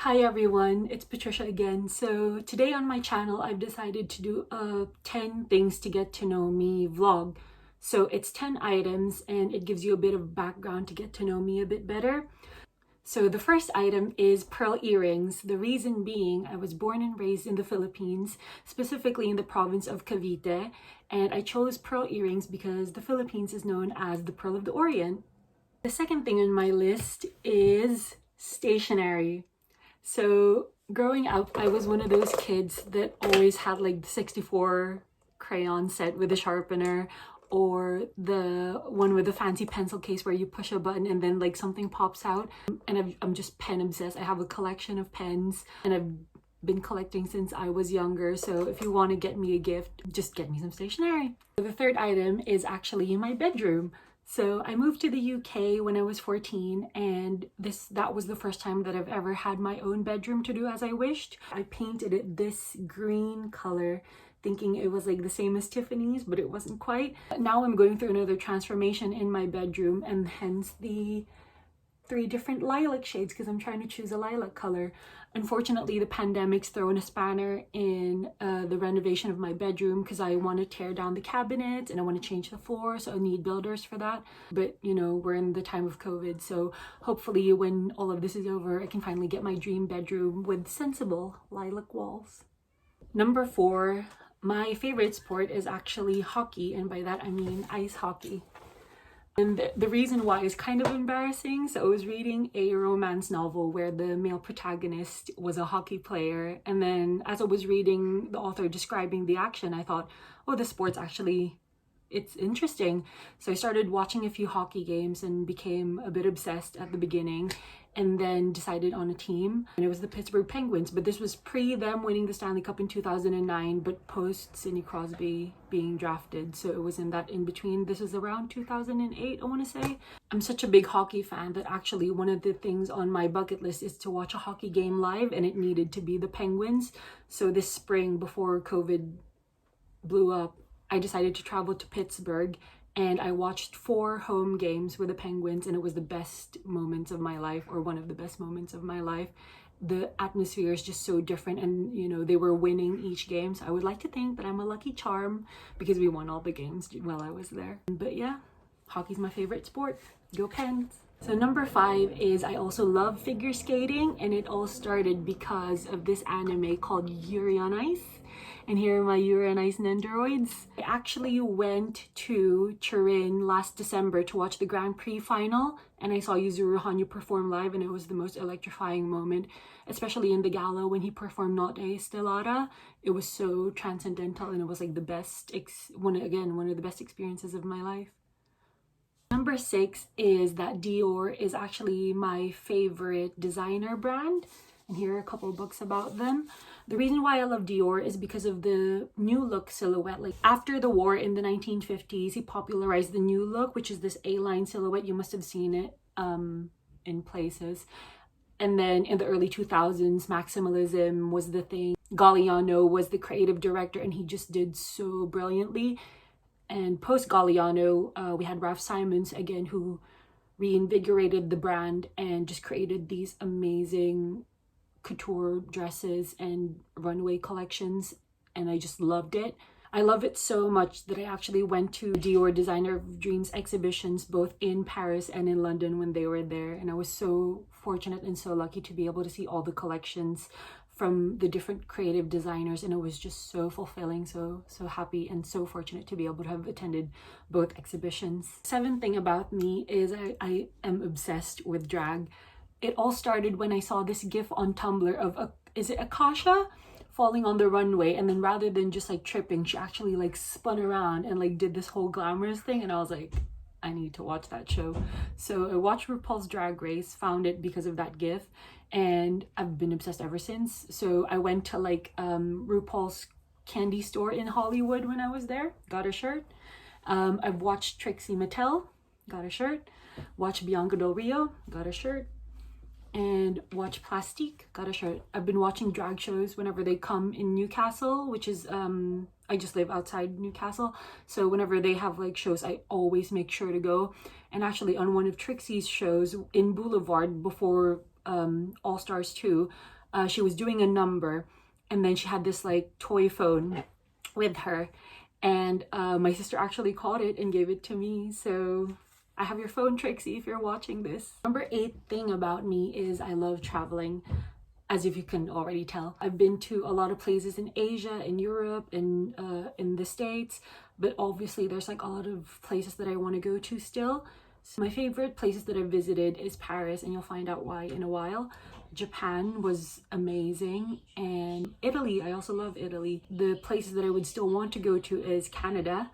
Hi everyone, it's Patricia again. So today on my channel, I've decided to do a 10 things to get to know me vlog. So it's 10 items and it gives you a bit of background to get to know me a bit better. So the first item is pearl earrings. The reason being, I was born and raised in the Philippines, specifically in the province of Cavite, and I chose pearl earrings because the Philippines is known as the Pearl of the Orient. The second thing on my list is stationery. So growing up, I was one of those kids that always had like the 64 crayon set with a sharpener, or the one with the fancy pencil case where you push a button and then like something pops out. And I'm just pen obsessed. I have a collection of pens and I've been collecting since I was younger. So if you want to get me a gift, just get me some stationery. The third item is actually in my bedroom. So I moved to the UK when I was 14, and that was the first time that I've ever had my own bedroom to do as I wished. I painted it this green color, thinking it was like the same as Tiffany's, but it wasn't quite. Now I'm going through another transformation in my bedroom, and hence the 3 different lilac shades because I'm trying to choose a lilac color. Unfortunately, the pandemic's thrown a spanner in the renovation of my bedroom because I want to tear down the cabinets and I want to change the floor, so I need builders for that. But you know, we're in the time of COVID, so hopefully when all of this is over, I can finally get my dream bedroom with sensible lilac walls. Number 4, my favorite sport is actually hockey, and by that I mean ice hockey. And the reason why is kind of embarrassing. So I was reading a romance novel where the male protagonist was a hockey player. And then as I was reading the author describing the action, I thought, oh, the sport's actually, it's interesting. So I started watching a few hockey games and became a bit obsessed at the beginning, and then decided on a team, and it was the Pittsburgh Penguins. But this was pre them winning the Stanley Cup in 2009, but post Sidney Crosby being drafted, so it was in that in between. This was around 2008, I want to say. I'm such a big hockey fan that actually one of the things on my bucket list is to watch a hockey game live, and it needed to be the Penguins. So this spring, before COVID blew up, I decided to travel to Pittsburgh, and I watched 4 home games with the Penguins, and it was the best moments of my life, or one of the best moments of my life. The atmosphere is just so different, and you know, they were winning each game, so I would like to think that I'm a lucky charm because we won all the games while I was there. But yeah, hockey's my favorite sport. Go Pens! So number 5 is I also love figure skating, and it all started because of this anime called Yuri on Ice. And here are my Yuri on Ice Nendoroids. I actually went to Turin last December to watch the Grand Prix final, and I saw Yuzuru Hanyu perform live, and it was the most electrifying moment, especially in the gala when he performed Notte Stellata. It was so transcendental, and it was like the best, one of the best experiences of my life. Number 6 is that Dior is actually my favorite designer brand, and here are a couple books about them. The reason why I love Dior is because of the new look silhouette. Like after the war in the 1950s, he popularized the new look, which is this A-line silhouette. You must have seen it in places. And then in the early 2000s, maximalism was the thing. Galliano was the creative director, and he just did so brilliantly. And post Galliano, we had Ralph Simons again, who reinvigorated the brand and just created these amazing couture dresses and runway collections, and I just loved it. I love it so much that I actually went to Dior Designer of Dreams exhibitions both in Paris and in London when they were there, and I was so fortunate and so lucky to be able to see all the collections from the different creative designers, and it was just so fulfilling, so happy and so fortunate to be able to have attended both exhibitions. 7th thing about me is I am obsessed with drag. It all started when I saw this gif on Tumblr of is it Akasha falling on the runway, and then rather than just like tripping, she actually like spun around and like did this whole glamorous thing, and I was like, I need to watch that show. So I watched RuPaul's Drag Race, found it because of that gif, and I've been obsessed ever since. So I went to like RuPaul's candy store in Hollywood when I was there, got a shirt. I've watched Trixie Mattel, got a shirt. Watched Bianca Del Rio, got a shirt. And watch Plastique, got a shirt. I've been watching drag shows whenever they come in Newcastle, which is I just live outside Newcastle, so whenever they have like shows, I always make sure to go. And actually on one of Trixie's shows in Boulevard, before All Stars 2, she was doing a number, and then she had this like toy phone with her, and my sister actually caught it and gave it to me. So I have your phone, Trixie, if you're watching this. Number 8 thing about me is I love traveling. As if you can already tell, I've been to a lot of places in Asia, in Europe, and in the States, but obviously there's like a lot of places that I want to go to still. So my favorite places that I've visited is Paris, and you'll find out why in a while. Japan was amazing, and Italy, I also love Italy. The places that I would still want to go to is Canada,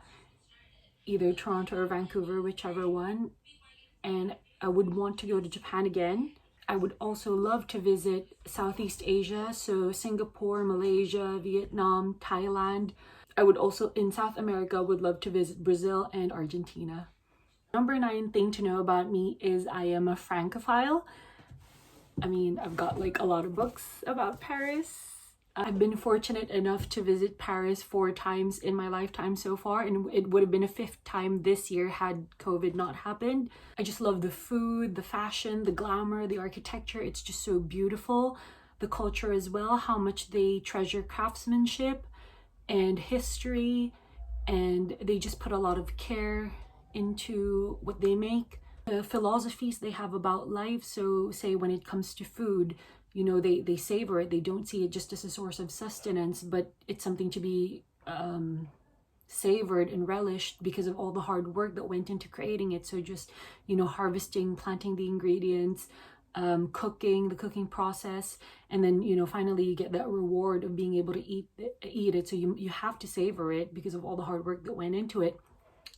either Toronto or Vancouver, whichever one, and I would want to go to Japan again. I would also love to visit Southeast Asia, so Singapore, Malaysia, Vietnam, Thailand. I would also, in South America, would love to visit Brazil and Argentina. Number 9 thing to know about me is I am a Francophile. I mean, I've got like a lot of books about Paris. I've been fortunate enough to visit Paris 4 times in my lifetime so far, and it would have been a 5th time this year had COVID not happened. I just love the food, the fashion, the glamour, the architecture. It's just so beautiful. The culture as well, how much they treasure craftsmanship and history, and they just put a lot of care into what they make. The philosophies they have about life, so say when it comes to food, you know, they savor it. They don't see it just as a source of sustenance, but it's something to be savored and relished because of all the hard work that went into creating it. So just, you know, harvesting, planting the ingredients, cooking, the cooking process, and then, you know, finally you get that reward of being able to eat it. So you have to savor it because of all the hard work that went into it.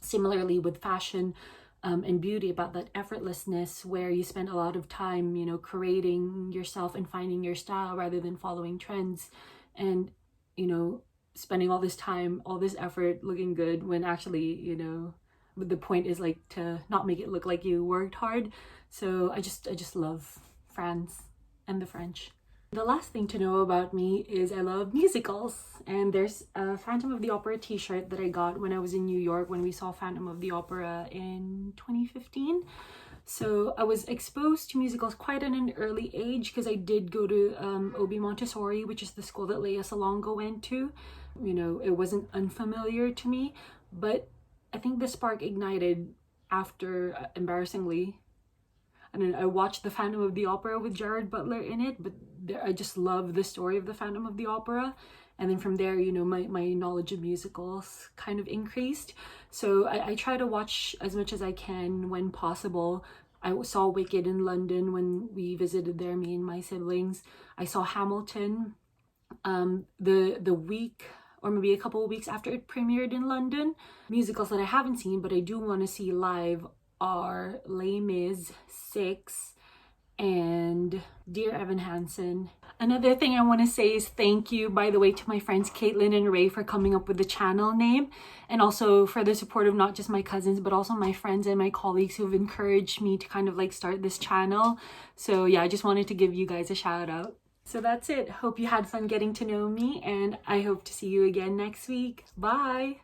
Similarly with fashion, and beauty, about that effortlessness where you spend a lot of time, you know, creating yourself and finding your style rather than following trends, and, you know, spending all this time, all this effort looking good when actually, you know, the point is like to not make it look like you worked hard. So I just love France and the French. The last thing to know about me is I love musicals, and there's a Phantom of the Opera t-shirt that I got when I was in New York when we saw Phantom of the Opera in 2015. So I was exposed to musicals quite at an early age because I did go to Obi Montessori, which is the school that Lea Salonga went to. You know, it wasn't unfamiliar to me, but I think the spark ignited after, embarrassingly, I watched The Phantom of the Opera with Jared Butler in it, but I just love the story of The Phantom of the Opera. And then from there, you know, my knowledge of musicals kind of increased. So I try to watch as much as I can when possible. I saw Wicked in London when we visited there, me and my siblings. I saw Hamilton the week or maybe a couple of weeks after it premiered in London. Musicals that I haven't seen but I do want to see live are Les Mis, 6, and Dear Evan Hansen. Another thing I want to say is thank you, by the way, to my friends Caitlin and Ray for coming up with the channel name, and also for the support of not just my cousins but also my friends and my colleagues who have encouraged me to kind of like start this channel. So yeah, I just wanted to give you guys a shout out. So that's it. Hope you had fun getting to know me, and I hope to see you again next week. Bye!